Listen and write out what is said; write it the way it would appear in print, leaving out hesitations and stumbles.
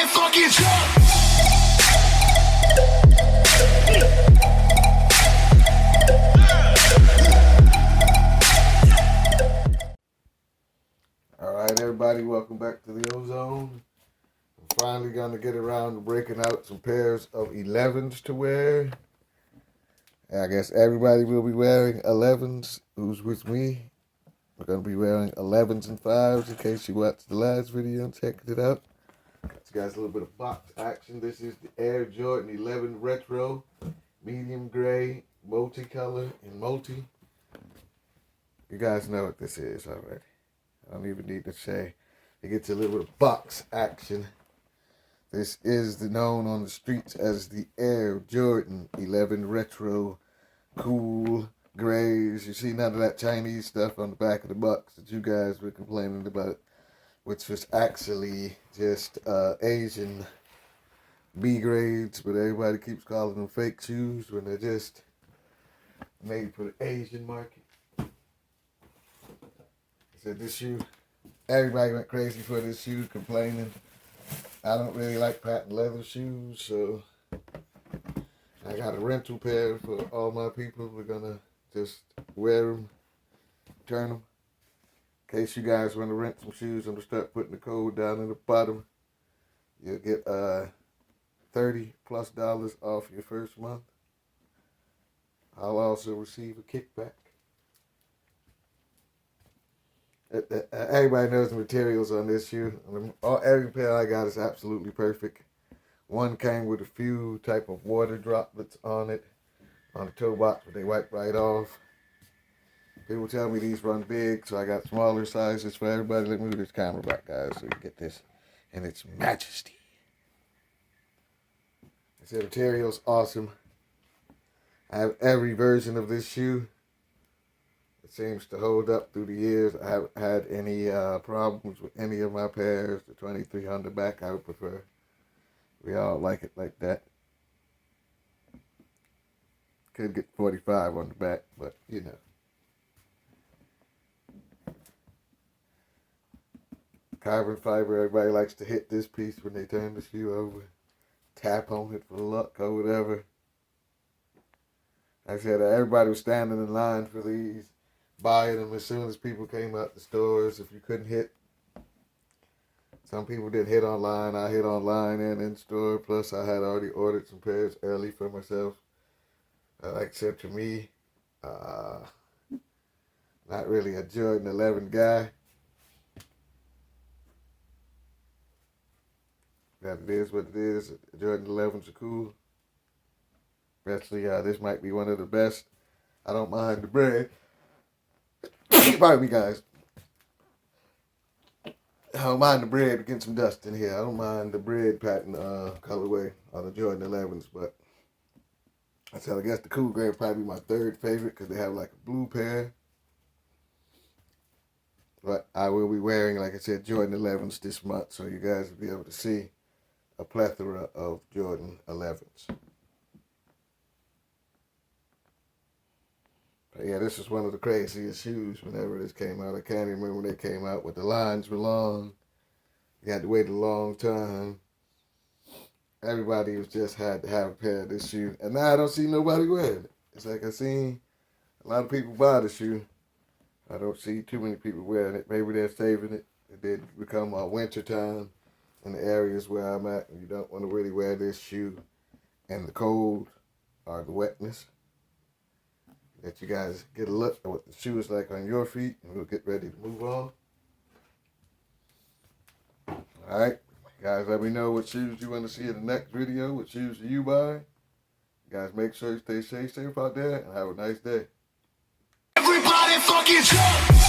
Everybody fucking jump! Alright everybody, welcome back to the Ozone. I'm finally going to get around to breaking out some pairs of 11s to wear. And I guess everybody will be wearing 11s who's with me. We're going to be wearing 11s and 5s in case you watched the last video and checked it out. Got you guys a little bit of box action. This is the Air Jordan 11 Retro, medium gray, multicolor, and multi. You guys know what this is already. I don't even need to say. It gets a little bit of box action. This is known on the streets as the Air Jordan 11 Retro, cool grays. You see none of that Chinese stuff on the back of the box that you guys were complaining about, which was actually just Asian B grades, but everybody keeps calling them fake shoes when they're just made for the Asian market. I said this shoe, everybody went crazy for this shoe, complaining. I don't really like patent leather shoes, so I got a rental pair for all my people. We're gonna just wear them, turn them. In case you guys want to rent some shoes, I'm gonna start putting the code down in the bottom. You'll get $30+ off your first month. I'll also receive a kickback. Everybody knows the materials on this shoe. Every pair I got is absolutely perfect. One came with a few type of water droplets on it, on the toe box, but they wipe right off. People tell me these run big, so I got smaller sizes for everybody. Let me move this camera back, guys, so you can get this in its majesty. The material's awesome. I have every version of this shoe. It seems to hold up through the years. I haven't had any problems with any of my pairs. The 23 on the back I would prefer. We all like it like that. Could get 45 on the back, but you know. Carbon fiber, everybody likes to hit this piece when they turn the shoe over. Tap on it for luck or whatever. Like I said, everybody was standing in line for these, buying them as soon as people came out the stores. If you couldn't hit, some people didn't hit online. I hit online and in store. Plus, I had already ordered some pairs early for myself. Like I said, to me, not really a Jordan 11 guy. That it is what it is. Jordan 11s are cool. Especially, this might be one of the best. I don't mind the bread. Pardon me, guys. I don't mind the bread. Getting some dust in here. I don't mind the bread pattern colorway on the Jordan 11s, but I said I guess the cool gray would probably be my third favorite because they have like a blue pair. But I will be wearing, like I said, Jordan 11s this month, so you guys will be able to see a plethora of Jordan 11s. But yeah, this is one of the craziest shoes whenever this came out. I can't even remember when they came out, but the lines were long. You had to wait a long time. Everybody was just had to have a pair of this shoe. And now I don't see nobody wearing it. It's like I seen a lot of people buy the shoe. I don't see too many people wearing it. Maybe they're saving it. It did become winter time in the areas where I'm at. And you don't want to really wear this shoe in the cold or the wetness. Let you guys get a look at what the shoe is like on your feet, and we'll get ready to move on. Alright, guys, let me know what shoes you want to see in the next video. What shoes do you buy? Guys, make sure you stay safe out there, and have a nice day. Everybody fucking jump!